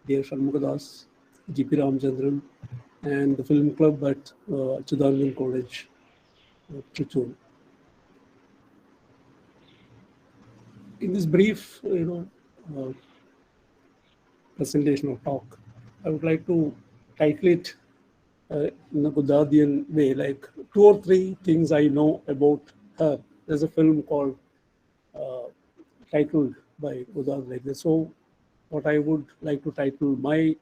dear Shanmugadas, G.P. Ramchandran, and the film club at Chidangan College, Trichur. In this brief, presentation or talk, I would like to title it in a Godardian way, like 2 or 3 things I know about her. There's a film called titled by Godard like this. So, what I would like to title my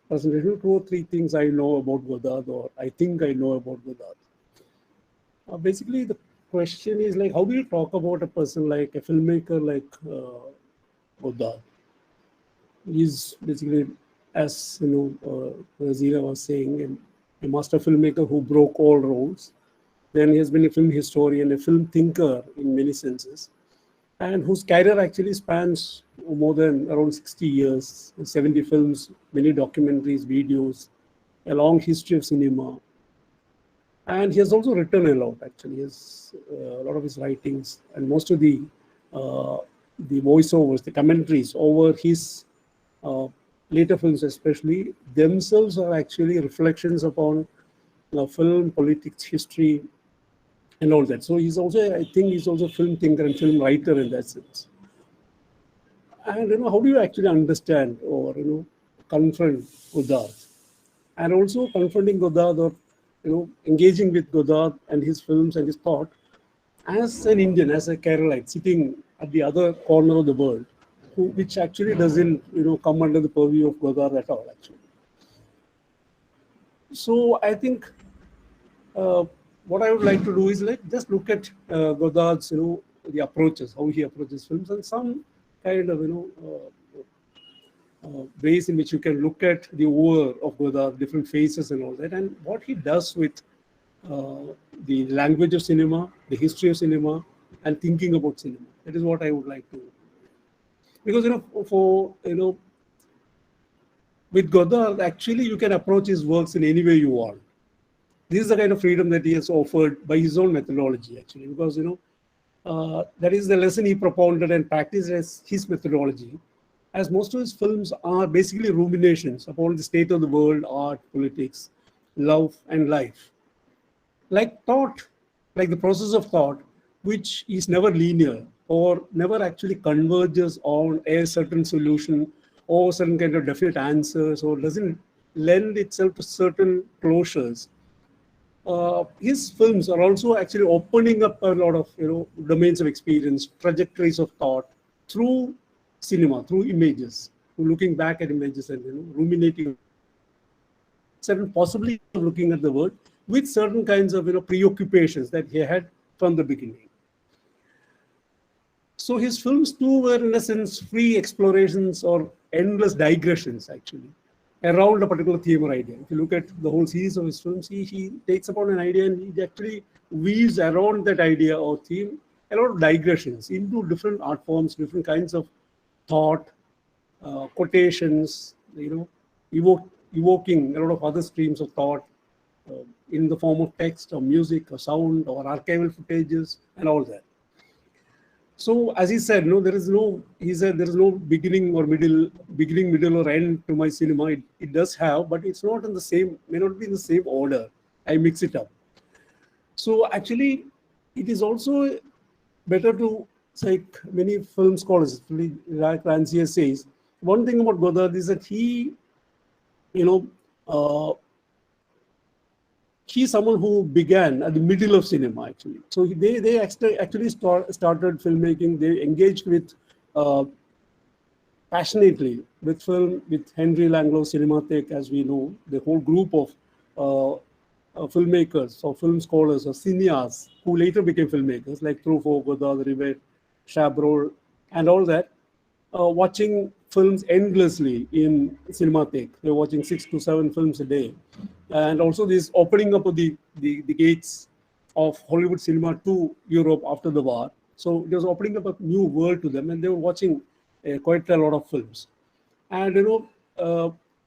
presentation: 2 or 3 things I know about Godard, or I think I know about Godard. Basically, the question is like, how do you talk about a person like a filmmaker like Godard? He's basically, as Razira was saying, a master filmmaker who broke all rules. Then he has been a film historian, a film thinker in many senses, and whose career actually spans more than around 60 years, 70 films, many documentaries, videos, a long history of cinema. And he has also written a lot, actually. He has a lot of his writings and most of the voiceovers, the commentaries over his later films especially, themselves are actually reflections upon film, politics, history, and all that. So he's also, I think he's also a film thinker and film writer in that sense. And how do you actually understand or confront Godard? And also confronting Godard, or engaging with Godard and his films and his thought as an Indian, as a Keralite, sitting at the other corner of the world, which actually doesn't come under the purview of Godard at all, actually. So I think what I would like to do is just look at Godard's the approaches, how he approaches films, and some kind of ways in which you can look at the over of Godard, different phases and all that, and what he does with the language of cinema, the history of cinema, and thinking about cinema. That is what I would like to. Because with Godard, actually you can approach his works in any way you want. This is the kind of freedom that he has offered by his own methodology, actually, because that is the lesson he propounded and practiced as his methodology. As most of his films are basically ruminations upon the state of the world, art, politics, love, and life. Like thought, like the process of thought, which is never linear or never actually converges on a certain solution or certain kind of definite answers, or doesn't lend itself to certain closures. His films are also actually opening up a lot of domains of experience, trajectories of thought through cinema, through images, through looking back at images and ruminating, certain possibly looking at the world with certain kinds of preoccupations that he had from the beginning. So his films too were in a sense free explorations or endless digressions actually around a particular theme or idea. If you look at the whole series of his films, he takes upon an idea and he actually weaves around that idea or theme a lot of digressions into different art forms, different kinds of thought, quotations, evoking a lot of other streams of thought in the form of text or music or sound or archival footages and all that. So as he said, there is no beginning or middle or end to my cinema. It does have, but it's not in the same, may not be in the same order. I mix it up. So actually, it is also better to, like many film scholars, like Rancière says, one thing about Godard is that he, he's someone who began at the middle of cinema, actually. So they actually started filmmaking. They engaged with passionately with film, with Henry Langlois Cinematheque, as we know, the whole group of filmmakers or film scholars or cineasts who later became filmmakers, like Truffaut, Godard, Rivet, Chabrol, and all that, watching films endlessly in Cinematheque. They're watching 6 to 7 films a day. And also this opening up of the gates of Hollywood cinema to Europe after the war. So it was opening up a new world to them, and they were watching quite a lot of films. And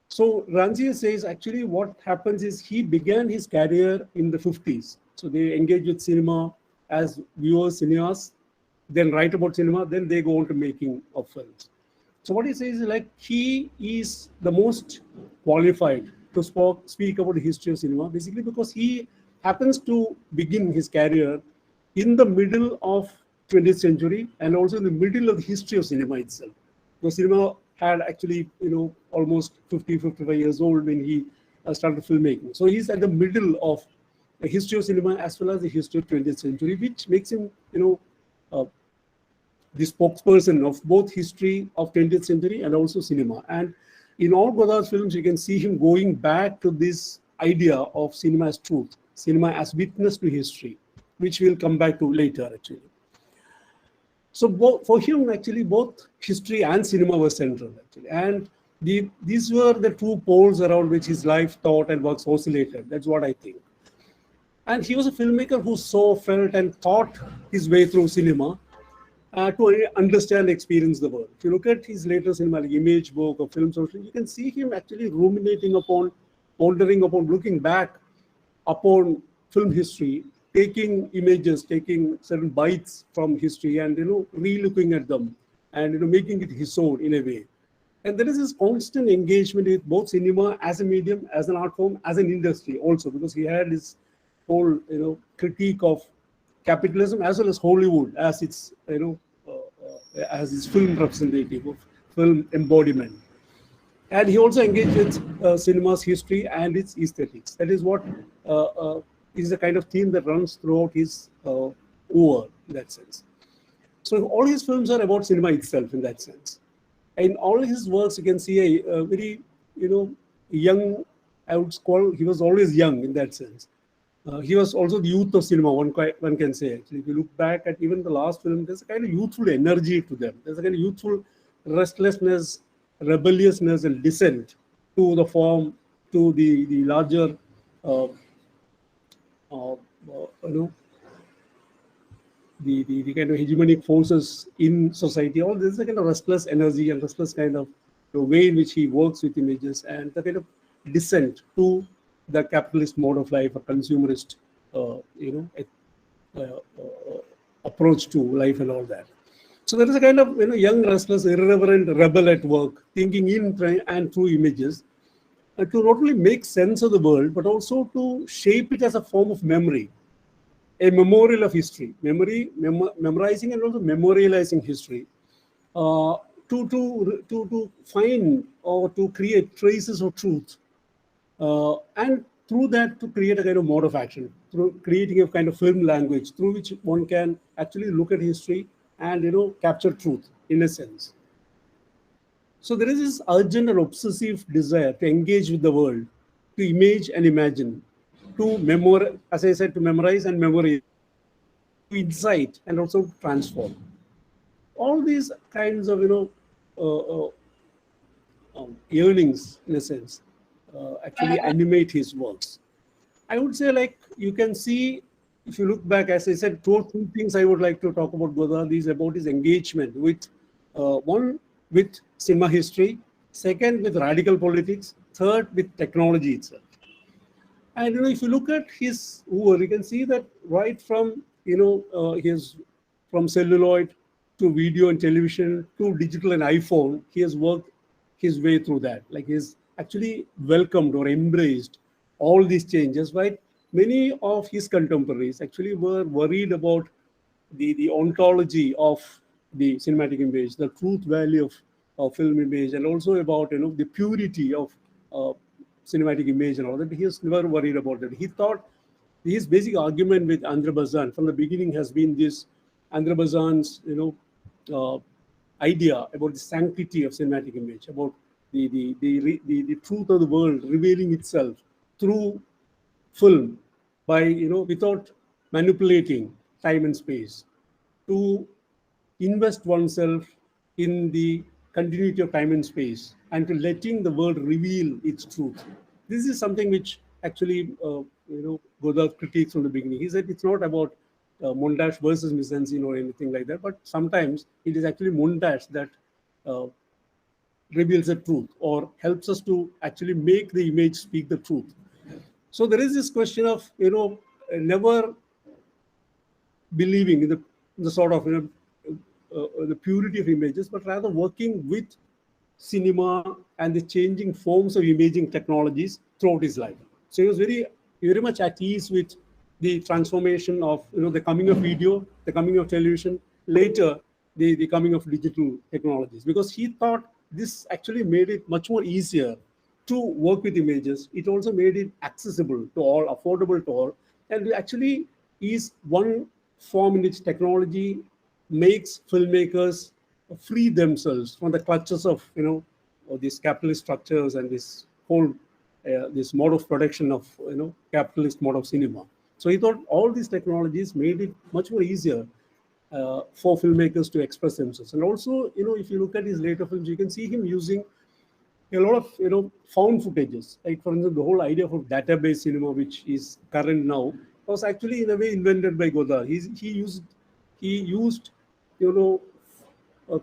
so Rancière says actually what happens is he began his career in the 50s. So they engage with cinema as viewers, cineasts, then write about cinema, then they go on to making of films. So what he says is like he is the most qualified to speak about the history of cinema, basically because he happens to begin his career in the middle of 20th century and also in the middle of the history of cinema itself. Because cinema had actually, almost 50, 55 years old when he started filmmaking. So he's at the middle of the history of cinema as well as the history of 20th century, which makes him, uh, the spokesperson of both history of 20th century and also cinema. And in all Godard's films, you can see him going back to this idea of cinema as truth, cinema as witness to history, which we'll come back to later, actually. So for him, actually, both history and cinema were central, actually. And these were the two poles around which his life, thought, and works oscillated. That's what I think. And he was a filmmaker who saw, felt, and thought his way through cinema to understand, experience the world. If you look at his later cinema, like Image Book or Film Social, you can see him actually ruminating upon, pondering upon, looking back upon film history, taking images, taking certain bites from history and, re-looking at them and, making it his own in a way. And there is this constant engagement with both cinema as a medium, as an art form, as an industry also, because he had this whole, critique of capitalism as well as Hollywood as its, as its film representative of film embodiment. And he also engaged with cinema's history and its aesthetics. That is what is the kind of theme that runs throughout his over in that sense. So all his films are about cinema itself in that sense. In all his works, you can see a very, young, I would call, he was always young in that sense. He was also the youth of cinema, one can say, actually. If you look back at even the last film, there's a kind of youthful energy to them. There's a kind of youthful restlessness, rebelliousness, and dissent to the form, to the larger, the kind of hegemonic forces in society. All this is a kind of restless energy and restless kind of the way in which he works with images and the kind of dissent to the capitalist mode of life, a consumerist, approach to life and all that. So there is a kind of young, restless, irreverent rebel at work, thinking in and through images, to not only make sense of the world, but also to shape it as a form of memory, a memorial of history, memorizing and also memorializing history, to find or to create traces of truth. And through that to create a kind of mode of action, through creating a kind of film language through which one can actually look at history and capture truth in a sense. So there is this urgent and obsessive desire to engage with the world, to image and imagine, to as I said, to memorize and memorize, to incite and also transform. All these kinds of yearnings, in a sense, actually animate his works. I would say, like, you can see, if you look back, as I said, two things I would like to talk about Godard is about his engagement with, one, with cinema history, second, with radical politics, third, with technology itself. And if you look at his work, you can see that right from his from celluloid to video and television to digital and iPhone, he has worked his way through that. Like, he's actually welcomed or embraced all these changes, right? Many of his contemporaries actually were worried about the ontology of the cinematic image, the truth value of film image, and also about the purity of cinematic image and all that. He was never worried about that. He thought his basic argument with Andre Bazin from the beginning has been this: Andre Bazin's idea about the sanctity of cinematic image, about the truth of the world revealing itself through film by without manipulating time and space, to invest oneself in the continuity of time and space and to letting the world reveal its truth. This is something which actually Godard critiques from the beginning. He said it's not about montage versus mise-en-scene or anything like that, but sometimes it is actually montage that reveals the truth or helps us to actually make the image speak the truth. So there is this question of never believing in the sort of the purity of images, but rather working with cinema and the changing forms of imaging technologies throughout his life. So he was very much at ease with the transformation of the coming of video, the coming of television, later the coming of digital technologies, because he thought this actually made it much more easier to work with images. It also made it accessible to all, affordable to all, and actually is one form in which technology makes filmmakers free themselves from the clutches of these capitalist structures and this whole this mode of production of capitalist mode of cinema. So he thought all these technologies made it much more easier for filmmakers to express themselves. And also, if you look at his later films, you can see him using a lot of found footages. Like for instance, the whole idea of database cinema, which is current now, was actually in a way invented by Godard. He used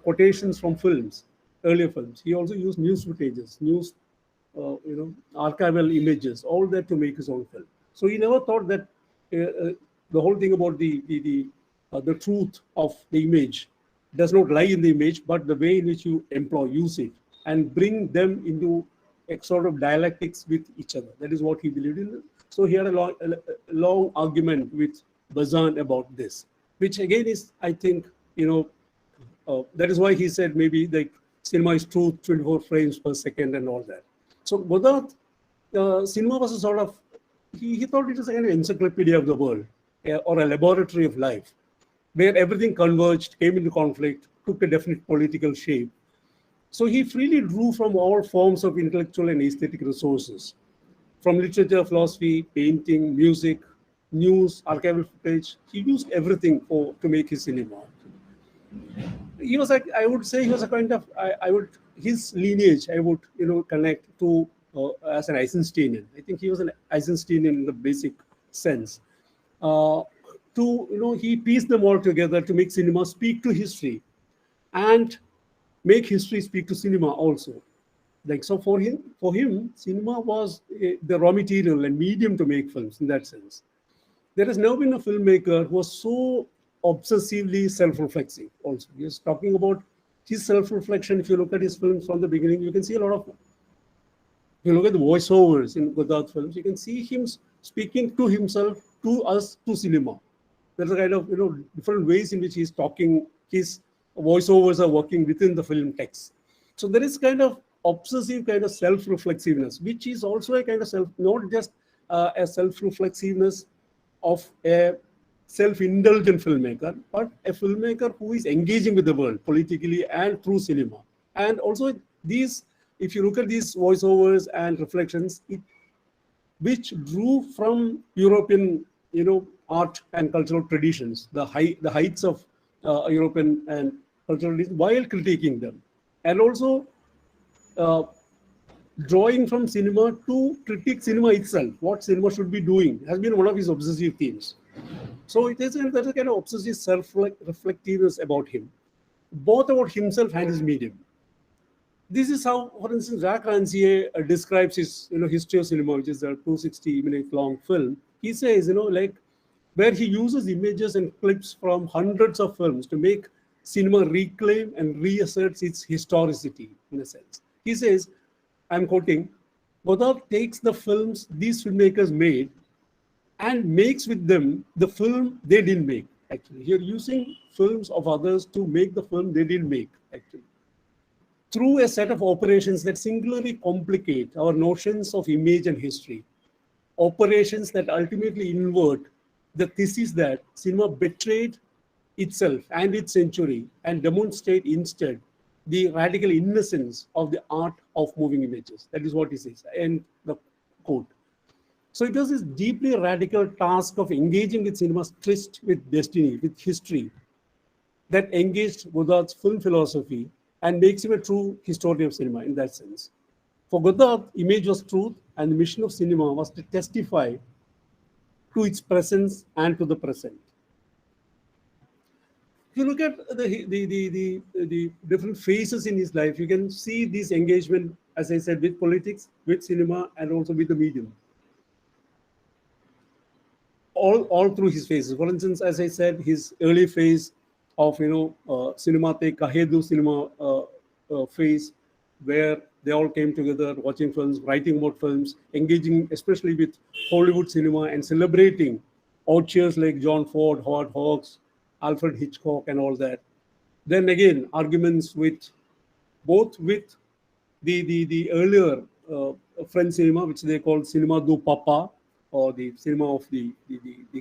quotations from films, earlier films. He also used news footages, archival images, all that to make his own film. So he never thought that the whole thing about the truth of the image does not lie in the image, but the way in which you use it and bring them into a sort of dialectics with each other. That is what he believed in. So he had a long argument with Bazin about this, which again is, I think, that is why he said maybe like cinema is truth, 24 frames per second and all that. So Godard, cinema was a sort of, he thought it was a kind of encyclopedia of the world, or a laboratory of life, where everything converged, came into conflict, took a definite political shape. So he freely drew from all forms of intellectual and aesthetic resources, from literature, philosophy, painting, music, news, archival footage. He used everything to make his cinema. He was like, I would say he was a kind of, his lineage, I would, connect to as an Eisensteinian. I think he was an Eisensteinian in the basic sense. He pieced them all together to make cinema speak to history and make history speak to cinema also. Like, so for him, cinema was the raw material and medium to make films in that sense. There has never been a filmmaker who was so obsessively self-reflexive also. He was talking about his self-reflection. If you look at his films from the beginning, you can see a lot of, if you look at the voiceovers in Godard films, you can see him speaking to himself, to us, to cinema. There's a kind of, different ways in which he's talking. His voiceovers are working within the film text. So there is kind of obsessive kind of self-reflexiveness, which is also a kind of not just a self-reflexiveness of a self-indulgent filmmaker, but a filmmaker who is engaging with the world politically and through cinema. And also these, if you look at these voiceovers and reflections, which drew from European, art and cultural traditions, the heights of European and cultural traditions, while critiquing them, and also drawing from cinema to critique cinema itself, what cinema should be doing, has been one of his obsessive themes. So there's a kind of obsessive self-reflectiveness about him, both about himself and his medium. This is how, for instance, Jacques Rancière describes his history of cinema, which is a 260-minute long film. He says, like, where he uses images and clips from hundreds of films to make cinema reclaim and reasserts its historicity, in a sense. He says, I'm quoting, Godard takes the films these filmmakers made and makes with them the film they didn't make, actually. You're using films of others to make the film they didn't make, actually, through a set of operations that singularly complicate our notions of image and history. Operations that ultimately invert the thesis that cinema betrayed itself and its century and demonstrate instead the radical innocence of the art of moving images. That is what he says, end the quote. So it was this deeply radical task of engaging with cinema's tryst with destiny, with history, that engaged Godard's film philosophy and makes him a true historian of cinema in that sense. For Godard, image was truth, and the mission of cinema was to testify to its presence and to the present. If you look at the different phases in his life, you can see this engagement, as I said, with politics, with cinema, and also with the medium. All through his phases. For instance, as I said, his early phase of cinema te kahe du cinema phase, where they all came together, watching films, writing about films, engaging especially with Hollywood cinema and celebrating auteurs like John Ford, Howard Hawks, Alfred Hitchcock, and all that. Then again, arguments with both with the earlier French cinema, which they called cinema du papa, or the cinema of the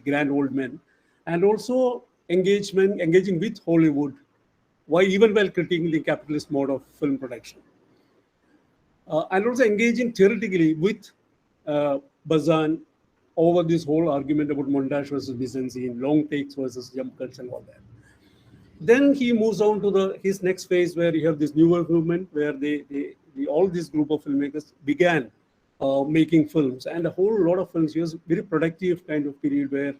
grand old men, and also engaging with Hollywood, why even while critiquing the capitalist mode of film production. And also engaging theoretically with Bazin over this whole argument about montage versus mise-en-scene, long takes versus jump cuts and all that. Then he moves on to his next phase, where you have this New World movement, where all this group of filmmakers began making films, and a whole lot of films. It was a very productive kind of period, where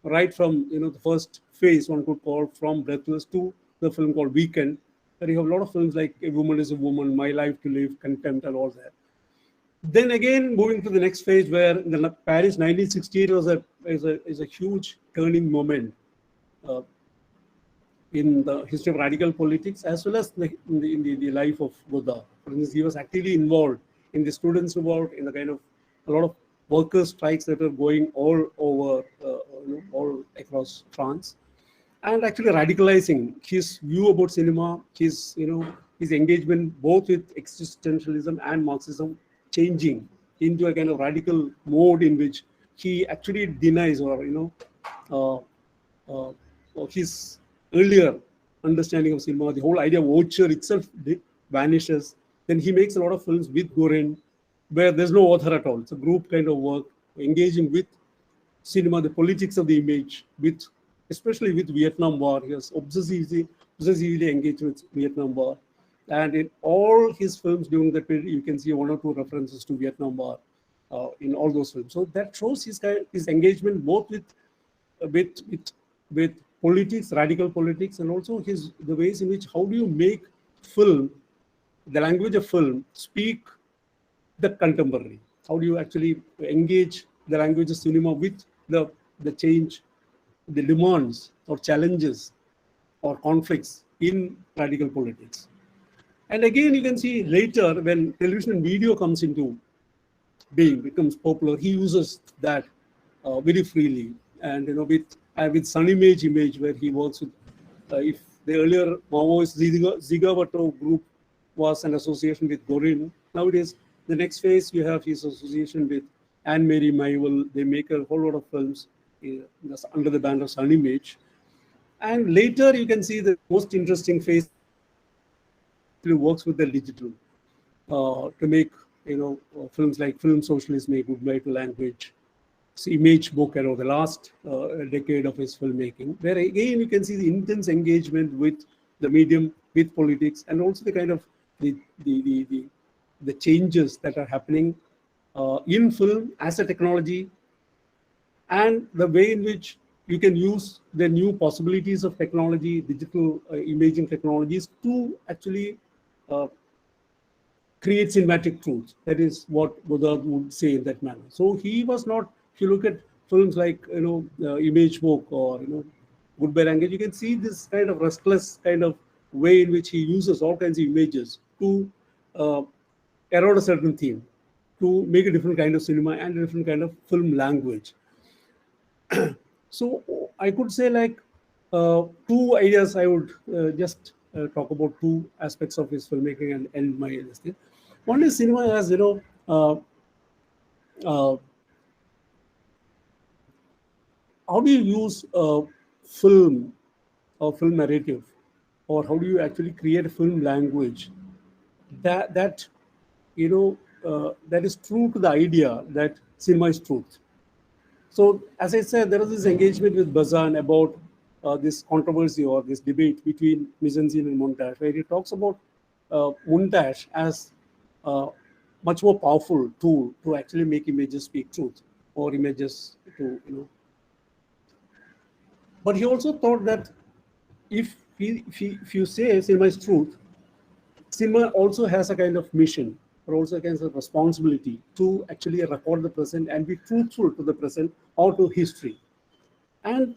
right from the first phase, one could call, from Breathless to the film called Weekend, where you have a lot of films like A Woman is a Woman, My Life to Live, Contempt, and all that. Then again, moving to the next phase, where the Paris 1968 is a huge turning moment in the history of radical politics, as well as in the life of Godard. For instance, he was actively involved in the students' revolt, in the kind of a lot of workers' strikes that were going all over, all across France, and actually radicalizing his view about cinema, his engagement both with existentialism and Marxism, changing into a kind of radical mode in which he actually denies, or his earlier understanding of cinema, the whole idea of auteur itself vanishes. Then he makes a lot of films with Gorin, where there's no author at all. It's a group kind of work, engaging with cinema, the politics of the image, especially with Vietnam War. He was obsessively engaged with Vietnam War. And in all his films during that period, you can see one or two references to Vietnam War in all those films. So that shows his engagement both with politics, radical politics, and also the ways in which how do you make film, the language of film, speak the contemporary. How do you actually engage the language of cinema with the change, the demands or challenges or conflicts in radical politics. And again, you can see later when television and video comes into being, becomes popular, he uses that very freely. And with Sun Image, where he works with, if the earlier Maoist Zigawato group was an association with Gorin, nowadays the next phase you have his association with Anne-Marie Mayvel. They make a whole lot of films under the banner of Sun Image. And later you can see the most interesting phase works with the digital to make films like Film Socialist, Make Goodbye to Language, Image Book, the last decade of his filmmaking, where again you can see the intense engagement with the medium, with politics, and also the kind of the changes that are happening in film as a technology, and the way in which you can use the new possibilities of technology, digital imaging technologies, to actually create cinematic truth. That is what Godard would say in that manner. So he was not, if you look at films like Image Book or Goodbye Language, you can see this kind of restless kind of way in which he uses all kinds of images to erode a certain theme, to make a different kind of cinema and a different kind of film language. So I could say two ideas. I would just talk about two aspects of his filmmaking and end my listing. One is cinema as how do you use film or film narrative, or how do you actually create a film language that is true to the idea that cinema is truth. So as I said, there is this engagement with Bazin about this controversy or this debate between mise-en-scene and montage, where he talks about montage as a much more powerful tool to actually make images speak truth, or images to But he also thought that if you say cinema is truth, cinema also has a kind of mission, or also a kind of responsibility to actually record the present and be truthful to the present or to history. And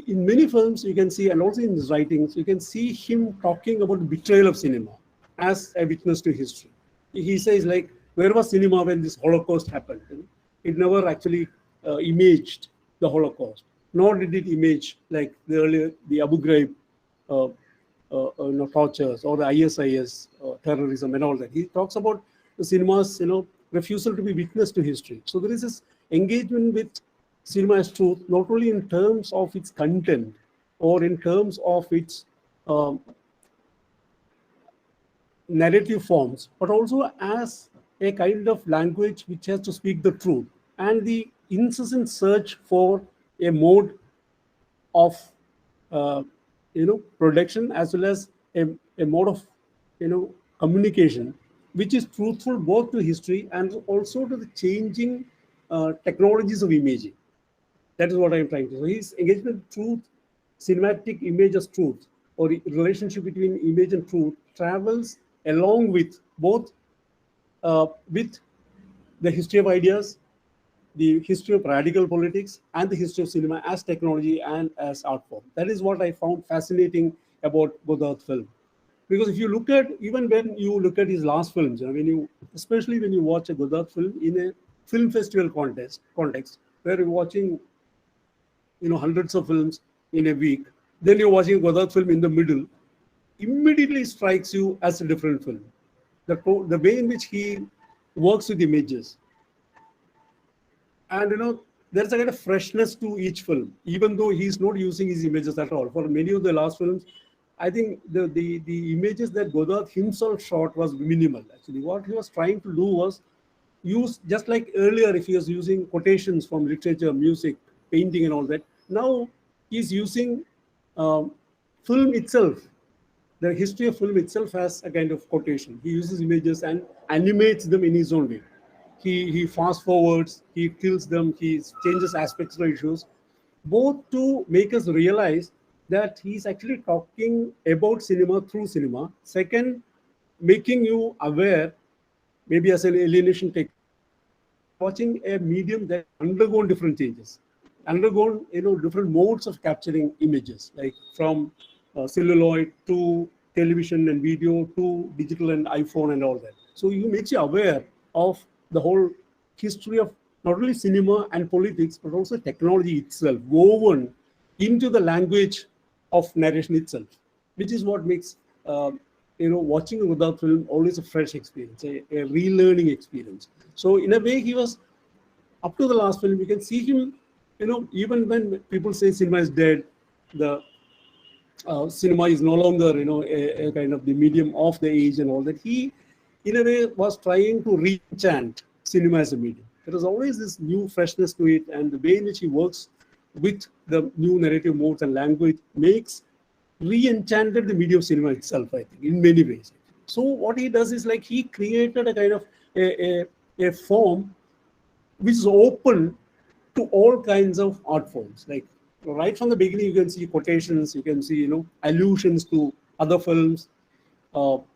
in many films you can see, and also in his writings, you can see him talking about the betrayal of cinema. as a witness to history. He says, like, where was cinema when this Holocaust happened? It never actually imaged the Holocaust, nor did it image like the Abu Ghraib tortures or the ISIS terrorism and all that. He talks about the cinema's refusal to be witness to history. So there is this engagement with cinema as truth, not only in terms of its content or in terms of its um, narrative forms, but also as a kind of language which has to speak the truth, and the incessant search for a mode of production as well as a mode of communication which is truthful both to history and also to the changing technologies of imaging. That is what I'm trying to say. So his engagement with truth, cinematic image as truth, or relationship between image and truth travels along with both with the history of ideas, the history of radical politics, and the history of cinema as technology and as art form. That is what I found fascinating about Godard's film. Because if you look at, even when you look at his last films, especially when you watch a Godard film in a film festival context, where you're watching, hundreds of films in a week, then you're watching a Godard film in the middle, immediately strikes you as a different film. The way in which he works with images, and there's a kind of freshness to each film, even though he's not using his images at all. For many of the last films, I think the images that Godard himself shot was minimal. Actually, what he was trying to do was use, just like earlier, if he was using quotations from literature, music, painting, and all that. Now he's using film itself. The history of film itself has a kind of quotation. He uses images and animates them in his own way. He fast forwards, he kills them, he changes aspects ratios, both to make us realize that he's actually talking about cinema through cinema. Second, making you aware, maybe as an alienation technique, watching a medium that undergone different changes, undergone different modes of capturing images, like from celluloid to television and video to digital and iPhone and all that. So it makes you aware of the whole history of not only cinema and politics, but also technology itself, woven into the language of narration itself, which is what makes watching a Godard film always a fresh experience, a relearning experience. So in a way, he was, up to the last film, you can see him, even when people say cinema is dead, the cinema is no longer, a kind of the medium of the age and all that. He, in a way, was trying to re-enchant cinema as a medium. There is always this new freshness to it, and the way in which he works with the new narrative modes and language makes re-enchanted the medium of cinema itself, I think, in many ways. So what he does is, like, he created a kind of a form which is open to all kinds of art forms. Like, right from the beginning, you can see quotations, you can see, allusions to other films,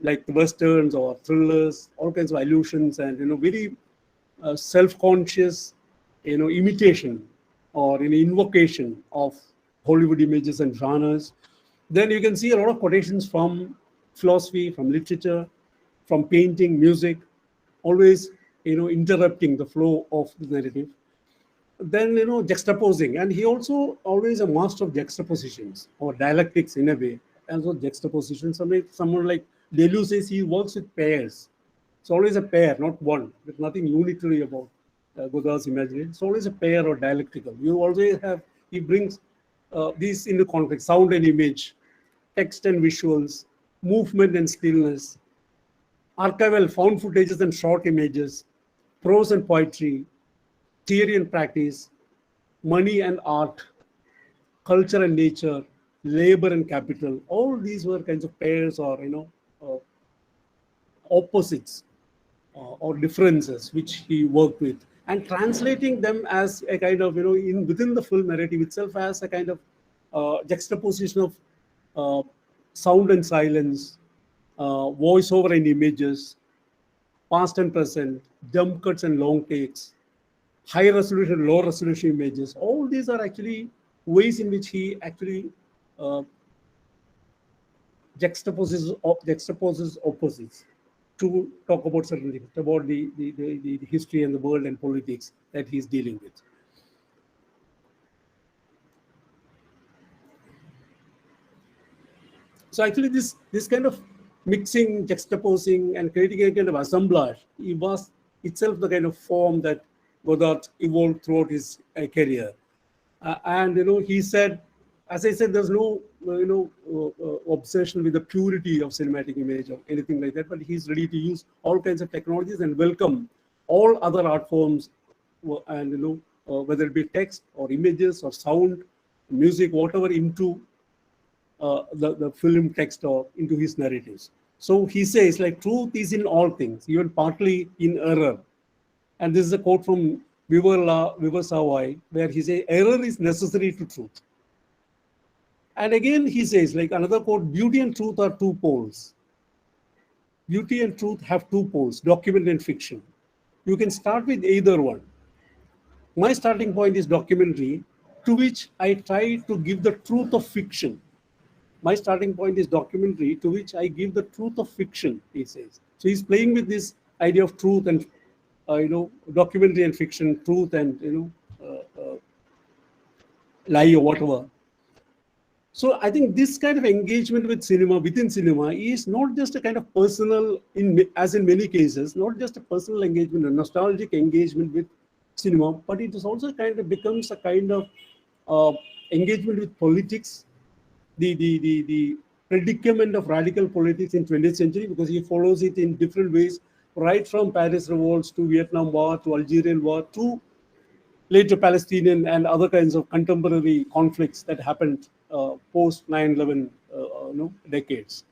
like the westerns or thrillers, all kinds of allusions, and very self-conscious, imitation or invocation of Hollywood images and genres. Then you can see a lot of quotations from philosophy, from literature, from painting, music, always interrupting the flow of the narrative. Then juxtaposing, and he also always a master of juxtapositions or dialectics in a way. And so juxtapositions, someone like Deleuze says he works with pairs. It's always a pair, not one. There's nothing unitary about Godard's imagination. It's always a pair or dialectical. You always have, he brings these into context: sound and image, text and visuals, movement and stillness, archival found footages and short images, prose and poetry, theory and practice, money and art, culture and nature, labor and capital. All these were kinds of pairs or opposites or differences which he worked with, and translating them as a kind of within the film narrative itself as a kind of juxtaposition of sound and silence, voiceover and images, past and present, jump cuts and long takes, high resolution, low resolution images. All these are actually ways in which he actually juxtaposes opposites to talk about certain things, about the history and the world and politics that he's dealing with. So actually, this kind of mixing, juxtaposing, and creating a kind of assemblage, it was itself the kind of form that Godard evolved throughout his career. And he said, as I said, there's no obsession with the purity of cinematic image or anything like that, but he's ready to use all kinds of technologies and welcome all other art forms, and whether it be text or images or sound, music, whatever, into the film text or into his narratives. So he says, like, truth is in all things, even partly in error. And this is a quote from Viver Savoy, where he says, error is necessary to truth. And again, he says, like another quote, beauty and truth are two poles. Beauty and truth have two poles, document and fiction. You can start with either one. My starting point is documentary, to which I try to give the truth of fiction. My starting point is documentary, to which I give the truth of fiction, he says. So he's playing with this idea of truth and, documentary and fiction, truth and, lie or whatever. So I think this kind of engagement with cinema, within cinema, is not just a kind of personal, as in many cases, not just a personal engagement, a nostalgic engagement with cinema, but it is also kind of becomes a kind of engagement with politics, the predicament of radical politics in 20th century, because he follows it in different ways, right from Paris revolts to Vietnam War to Algerian War to later Palestinian and other kinds of contemporary conflicts that happened post 9/11 decades.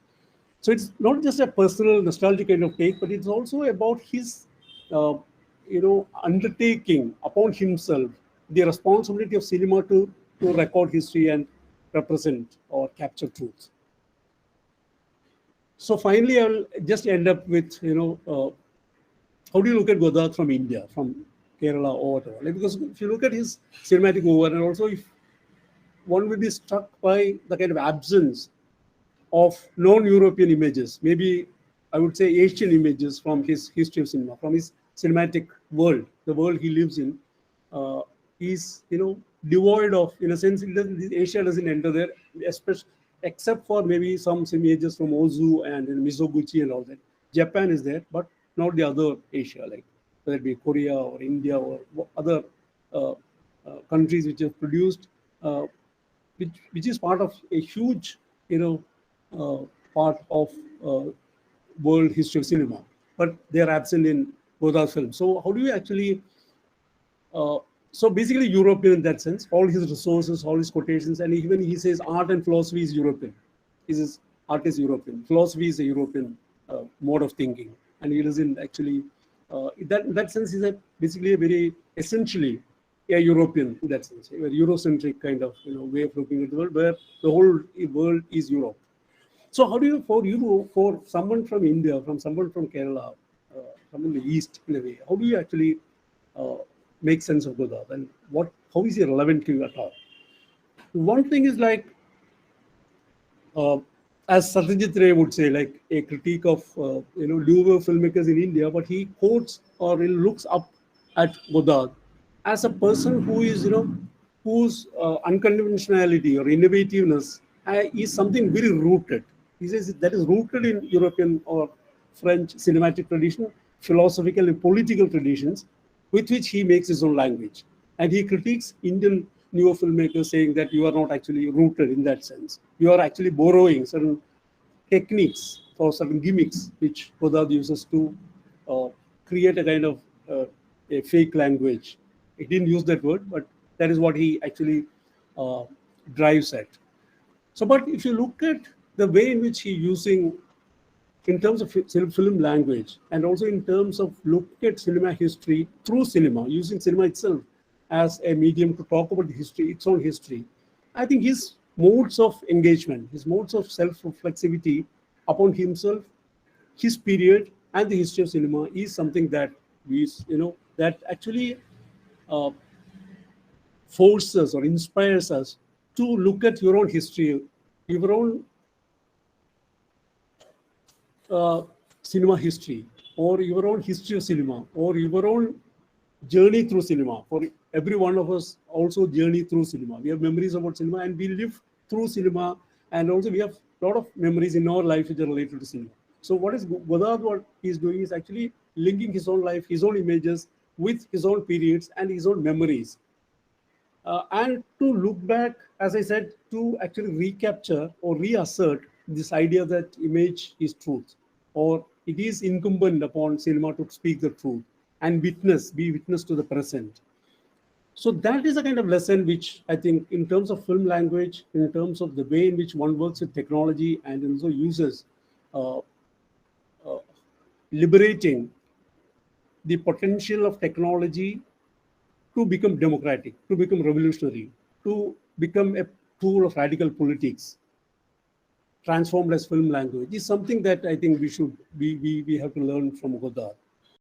So it's not just a personal nostalgic kind of take, but it's also about his undertaking upon himself the responsibility of cinema to record history and represent or capture truth. So finally, I'll just end up with, how do you look at Godard from India, from Kerala or whatever? Like, because if you look at his cinematic over, and also if one will be struck by the kind of absence of non-European images, maybe I would say Asian images from his history of cinema, from his cinematic world, the world he lives in, is, devoid of, in a sense, Asia doesn't enter there, especially except for maybe some images from Ozu and Mizoguchi and all that. Japan is there, but not the other Asia, like whether it be Korea or India or other countries which have produced, which is part of a huge, part of world history of cinema, but they are absent in Godard's film. So how do you actually? So basically European in that sense, all his resources, all his quotations, and even he says art and philosophy is European. He says art is European, philosophy is a European mode of thinking, and he doesn't actually. In that sense, he's basically a very essentially a European in that sense, a Eurocentric kind of way of looking at the world, where the whole world is Europe. So how do you, for someone from India, from someone from Kerala, someone in the East in a way, how do you actually make sense of Godard, and how is he relevant to you at all? One thing is like, as Satyajit Ray would say, like a critique of newer filmmakers in India, but he quotes or he looks up at Godard as a person who is whose unconventionality or innovativeness is something very rooted. He says that is rooted in European or French cinematic tradition, philosophical and political traditions, with which he makes his own language. And he critiques Indian newer filmmakers, saying that you are not actually rooted in that sense. You are actually borrowing certain techniques or certain gimmicks which Godard uses to create a kind of a fake language. He didn't use that word, but that is what he actually drives at. So, but if you look at the way in which he's using, in terms of film language, and also in terms of looking at cinema history through cinema, using cinema itself as a medium to talk about the history, its own history, I think his modes of engagement, his modes of self-reflexivity upon himself, his period, and the history of cinema is something that that actually forces or inspires us to look at your own history, your own uh, cinema history, or your own history of cinema, or your own journey through cinema. For every one of us, also journey through cinema. We have memories about cinema, and we live through cinema, and also we have a lot of memories in our life which are related to cinema. So what is Godard, what he's doing is actually linking his own life, his own images with his own periods and his own memories. And to look back, as I said, to actually recapture or reassert this idea that image is truth, or it is incumbent upon cinema to speak the truth and be witness to the present. So that is a kind of lesson which I think, in terms of film language, in terms of the way in which one works with technology and also uses uh, uh, liberating the potential of technology to become democratic, to become revolutionary, to become a tool of radical politics, transformed as film language, is something that I think we have to learn from Godard.